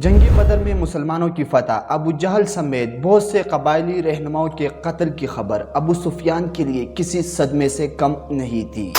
جنگی بدر میں مسلمانوں کی فتح، ابو جہل سمیت بہت سے قبائلی رہنماؤں کے قتل کی خبر ابو سفیان کے لیے کسی صدمے سے کم نہیں تھی۔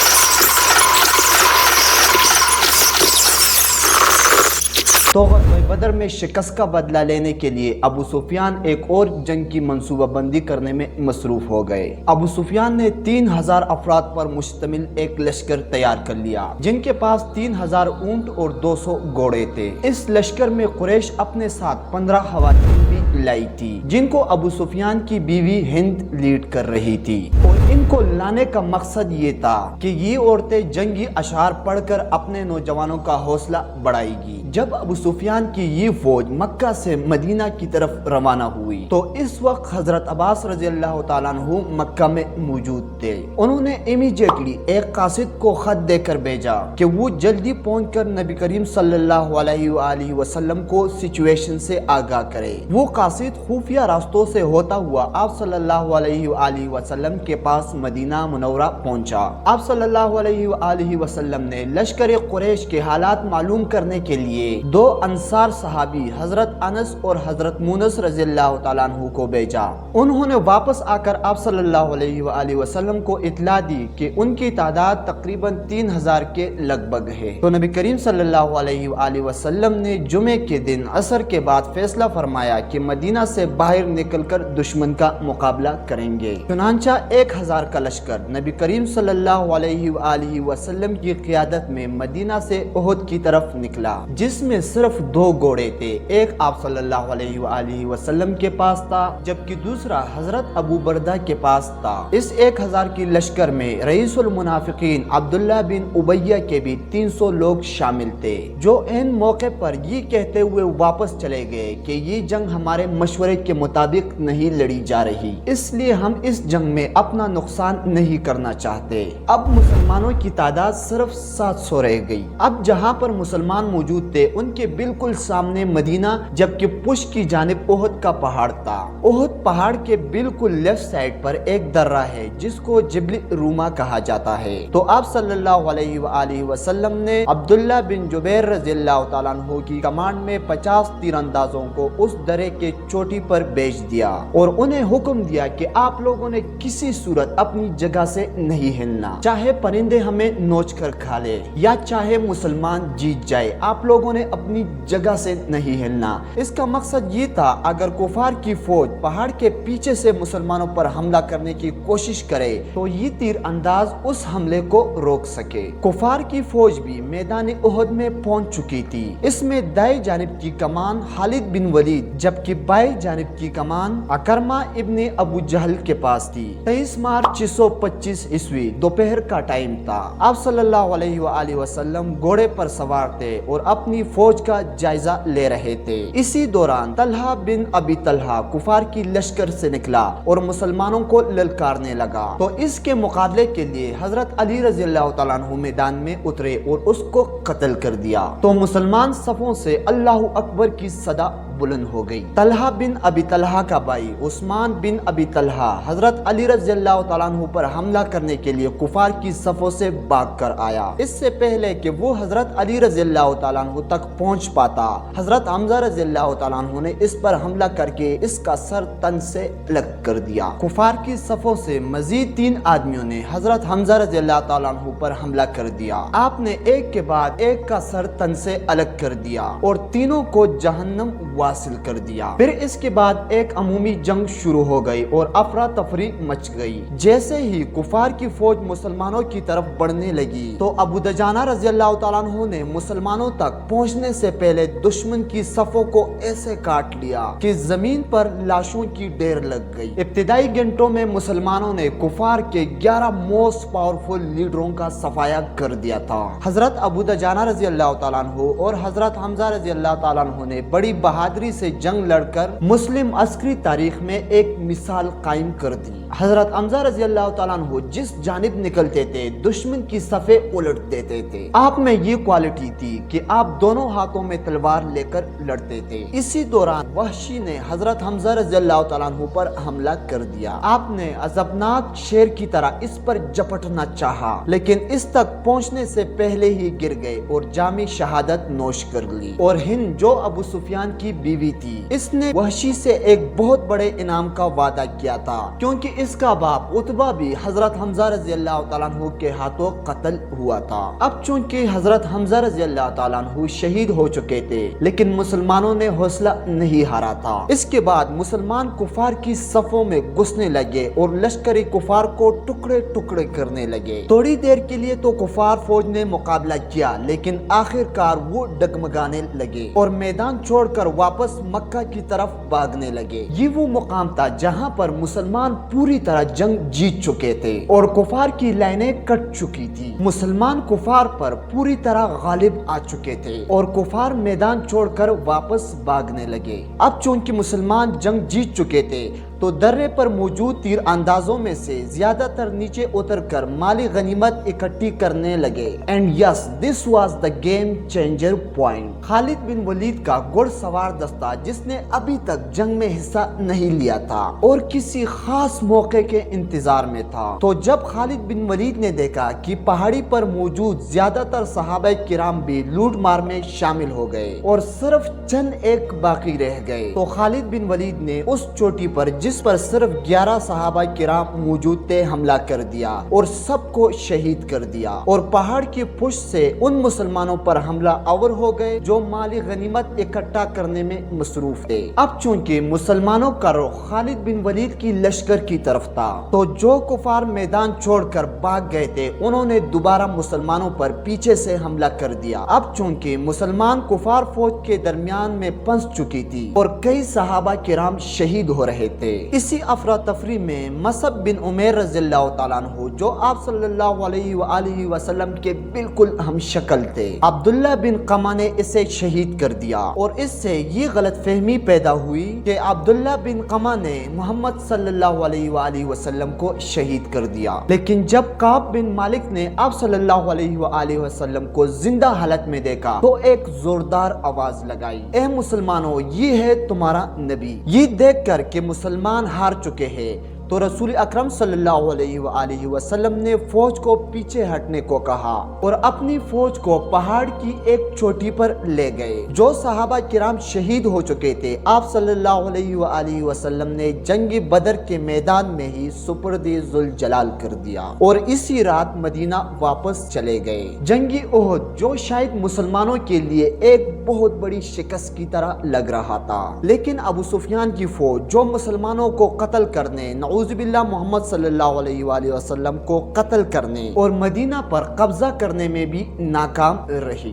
تو غزوہ بدر میں شکست کا بدلہ لینے کے لیے ابو سفیان ایک اور جنگ کی منصوبہ بندی کرنے میں مصروف ہو گئے۔ ابو سفیان نے 3000 افراد پر مشتمل ایک لشکر تیار کر لیا، جن کے پاس 3000 اونٹ اور 200 گھوڑے تھے۔ اس لشکر میں قریش اپنے ساتھ 15 خواتین بھی لائی تھی، جن کو ابو سفیان کی بیوی ہند لیڈ کر رہی تھی، اور ان کو لانے کا مقصد یہ تھا کہ یہ عورتیں جنگی اشعار پڑھ کر اپنے نوجوانوں کا حوصلہ بڑھائے گی۔ جب ابو سفیان کی یہ فوج مکہ سے مدینہ کی طرف روانہ ہوئی تو اس وقت حضرت عباس رضی اللہ تعالیٰ عنہ مکہ میں موجود تھے۔ انہوں نے امیڈیٹلی ایک قاصد کو خط دے کر بھیجا کہ وہ جلدی پہنچ کر نبی کریم صلی اللہ علیہ وآلہ وسلم کو سچویشن سے آگاہ کرے۔ وہ قاصد خفیہ راستوں سے ہوتا ہوا آپ صلی اللہ علیہ وآلہ وسلم کے پاس مدینہ منورہ پہنچا۔ آپ صلی اللہ علیہ وآلہ وسلم نے لشکر قریش کے حالات معلوم کرنے کے لیے دو انصار صحابی حضرت انس اور حضرت مونس رضی اللہ تعالیٰ عنہ کو بھیجا۔ انہوں نے واپس آ کر آپ صلی اللہ علیہ وآلہ وسلم کو اطلاع دی کہ ان کی تعداد تقریباً 3000 کے لگ بھگ ہے۔ تو نبی کریم صلی اللہ علیہ وآلہ وسلم نے جمعے کے دن عصر کے بعد فیصلہ فرمایا کہ مدینہ سے باہر نکل کر دشمن کا مقابلہ کریں گے۔ چنانچہ 1000 کا لشکر نبی کریم صلی اللہ علیہ وآلہ وسلم کی قیادت میں مدینہ سے احد کی طرف نکلا، جس میں صرف 2 گھوڑے تھے۔ ایک آپ صلی اللہ علیہ وآلہ وسلم کے پاس تھا، جبکہ دوسرا حضرت ابو بردہ کے پاس تھا۔ اس 1000 کی لشکر میں رئیس المنافقین عبداللہ بن ابیہ کے بھی 300 لوگ شامل تھے، جو ان موقع پر یہ کہتے ہوئے واپس چلے گئے کہ یہ جنگ ہمارے مشورے کے مطابق نہیں لڑی جا رہی، اس لیے ہم اس جنگ میں اپنا نقصان نہیں کرنا چاہتے۔ اب مسلمانوں کی تعداد صرف 700 رہ گئی۔ اب جہاں پر مسلمان موجود تھے ان کے بالکل سامنے مدینہ، جبکہ پشت کی جانب احد کا پہاڑ تھا۔ احد پہاڑ کے بالکل لیفٹ سائڈ پر ایک درہ ہے جس کو جبل روما کہا جاتا ہے۔ تو آپ صلی اللہ علیہ وآلہ وسلم نے عبداللہ بن جبیر رضی اللہ تعالیٰ عنہ کی کمانڈ میں 50 تیر اندازوں کو اس درے کے چوٹی پر بھیج دیا اور انہیں حکم دیا کہ آپ لوگوں نے کسی صورت اپنی جگہ سے نہیں ہلنا، چاہے پرندے ہمیں نوچ کر کھا لے یا چاہے مسلمان جیت جائے، آپ لوگوں نے اپنی جگہ سے نہیں ہلنا۔ اس کا مقصد یہ تھا اگر کفار کی فوج پہاڑ کے پیچھے سے مسلمانوں پر حملہ کرنے کی کوشش کرے تو یہ تیر انداز اس حملے کو روک سکے۔ کفار کی فوج بھی میدان احد میں پہنچ چکی تھی۔ اس میں دائیں جانب کی کمان خالد بن ولید، جبکہ بائیں جانب کی کمان اکرمہ ابن ابو جہل کے پاس تھی۔ 23 مارچ 625 عیسوی دوپہر کا ٹائم تھا۔ آپ صلی اللہ علیہ وآلہ وسلم گھوڑے پر سوار تھے اور اپنی فوج کا جائزہ لے رہے تھے۔ اسی دوران طلحہ بن ابی طلحہ کفار کی لشکر سے نکلا اور مسلمانوں کو للکارنے لگا۔ تو اس کے مقابلے کے لیے حضرت علی رضی اللہ تعالیٰ عنہ میدان میں اترے اور اس کو قتل کر دیا۔ تو مسلمان صفوں سے اللہ اکبر کی صدا بلند ہو گئی۔ طلحہ بن ابی طلحہ کا بھائی عثمان بن ابی طلحہ حضرت علی رضی اللہ تعالیٰ عنہ پر حملہ کرنے کے لیے کفار کی صفوں سے بھاگ کر آیا۔ اس سے پہلے کہ وہ حضرت علی رضی اللہ تعالیٰ عنہ تک پہنچ پاتا، حضرت حمزہ رضی اللہ تعالیٰ عنہ نے اس پر حملہ کر کے اس کا سر تن سے الگ کر دیا۔ کفار کی صفوں سے مزید 3 آدمیوں نے حضرت حمزہ رضی اللہ تعالیٰ عنہ پر حملہ کر دیا۔ آپ نے ایک کے بعد ایک کا سر تن سے الگ کر دیا اور تینوں کو جہنم واصل کر دیا۔ پھر اس کے بعد ایک عمومی جنگ شروع ہو گئی اور افراتفری مچ گئی۔ جیسے ہی کفار کی فوج مسلمانوں کی طرف بڑھنے لگی تو ابو دجانہ رضی اللہ تعالیٰ عنہ نے مسلمانوں تک پہنچنے سے پہلے دشمن کی صفوں کو ایسے کاٹ لیا کہ زمین پر لاشوں کی ڈھیر لگ گئی۔ ابتدائی گھنٹوں میں مسلمانوں نے کفار کے 11 موسٹ پاورفل لیڈروں کا صفایا کر دیا تھا۔ حضرت ابو دجانہ رضی اللہ تعالیٰ عنہ اور حضرت حمزہ رضی اللہ تعالیٰ عنہ نے بڑی بہادری بہادری سے جنگ لڑ کر مسلم عسکری تاریخ میں ایک مثال قائم کر دی۔ حضرت حمزہ رضی اللہ تعالیٰ عنہ جس جانب نکلتے تھے دشمن کی صفیں الٹ دیتے تھے۔ آپ میں یہ کوالٹی تھی کہ آپ دونوں ہاتھوں میں تلوار لے کر لڑتے تھے۔ اسی دوران وحشی نے حضرت حمزہ رضی اللہ تعالیٰ عنہ پر حملہ کر دیا۔ آپ نے عذابناک شیر کی طرح اس پر جپٹنا چاہا لیکن اس تک پہنچنے سے پہلے ہی گر گئے اور جامع شہادت نوش کر لی۔ اور ہند جو ابو سفیان کی بیوی تھی، اس نے وحشی سے ایک بہت بڑے انعام کا وعدہ کیا تھا کیونکہ اس کا باپ عتبہ بھی حضرت حمزہ رضی اللہ تعالیٰ عنہ کے ہاتھوں قتل ہوا تھا۔ اب چونکہ حضرت حمزہ رضی اللہ تعالیٰ عنہ شہید ہو چکے تھے لیکن مسلمانوں نے حوصلہ نہیں ہارا تھا۔ اس کے بعد مسلمان کفار کی صفوں میں گھسنے لگے اور لشکری کفار کو ٹکڑے ٹکڑے کرنے لگے۔ تھوڑی دیر کے لیے تو کفار فوج نے مقابلہ کیا لیکن آخر کار وہ ڈگمگانے لگے اور میدان چھوڑ کر واپس مکہ کی طرف بھاگنے لگے۔ یہ وہ مقام تھا جہاں پر مسلمان پوری طرح جنگ جیت چکے تھے اور کفار کی لائنیں کٹ چکی تھی۔ مسلمان کفار پر پوری طرح غالب آ چکے تھے اور کفار میدان چھوڑ کر واپس بھاگنے لگے۔ اب چونکہ مسلمان جنگ جیت چکے تھے تو درے پر موجود تیر اندازوں میں سے زیادہ تر نیچے اتر کر مالی غنیمت اکٹھی کرنے لگے۔ And yes this was the game changer point. خالد بن ولید کا گھڑ سوار دستہ جس نے ابھی تک جنگ میں حصہ نہیں لیا تھا اور کسی خاص موقع کے انتظار میں تھا، تو جب خالد بن ولید نے دیکھا کہ پہاڑی پر موجود زیادہ تر صحابہ کرام بھی لوٹ مار میں شامل ہو گئے اور صرف چند ایک باقی رہ گئے، تو خالد بن ولید نے اس چوٹی پر جس پر صرف 11 صحابہ کرام موجود تھے حملہ کر دیا اور سب کو شہید کر دیا اور پہاڑ کی پشت سے ان مسلمانوں پر حملہ آور ہو گئے جو مالی غنیمت اکٹھا کرنے میں مصروف تھے۔ اب چونکہ مسلمانوں کا رخ خالد بن ولید کی لشکر کی طرف تھا تو جو کفار میدان چھوڑ کر بھاگ گئے تھے انہوں نے دوبارہ مسلمانوں پر پیچھے سے حملہ کر دیا۔ اب چونکہ مسلمان کفار فوج کے درمیان میں پھنس چکی تھی اور کئی صحابہ کرام شہید ہو رہے تھے، اسی افراتفری میں مصعب بن عمیر رضی اللہ تعالیٰ عنہ جو آپ صلی اللہ علیہ وآلہ وسلم کے بالکل ہم شکل تھے، عبداللہ بن قمہ نے اسے شہید کر دیا اور اس سے یہ غلط فہمی پیدا ہوئی کہ عبداللہ بن قمہ نے محمد صلی اللہ علیہ وآلہ وسلم کو شہید کر دیا۔ لیکن جب کعب بن مالک نے آپ صلی اللہ علیہ وآلہ وسلم کو زندہ حالت میں دیکھا تو ایک زوردار آواز لگائی، اے مسلمانوں یہ ہے تمہارا نبی۔ یہ دیکھ کر کہ مسلمان ہار چکے ہیں تو رسول اکرم صلی اللہ علیہ وآلہ وسلم نے فوج کو پیچھے ہٹنے کو کہا اور اپنی فوج کو پہاڑ کی ایک چوٹی پر لے گئے۔ جو صحابہ کرام شہید ہو چکے تھے آپ صلی اللہ علیہ وآلہ وسلم نے جنگ بدر کے میدان میں ہی سپرد ذوالجلال کر دیا اور اسی رات مدینہ واپس چلے گئے۔ جنگ احد جو شاید مسلمانوں کے لیے ایک بہت بڑی شکست کی طرح لگ رہا تھا، لیکن ابو سفیان کی فوج جو مسلمانوں کو قتل کرنے، نعوذ باللہ محمد صلی اللہ علیہ وآلہ وسلم کو قتل کرنے اور مدینہ پر قبضہ کرنے میں بھی ناکام رہی۔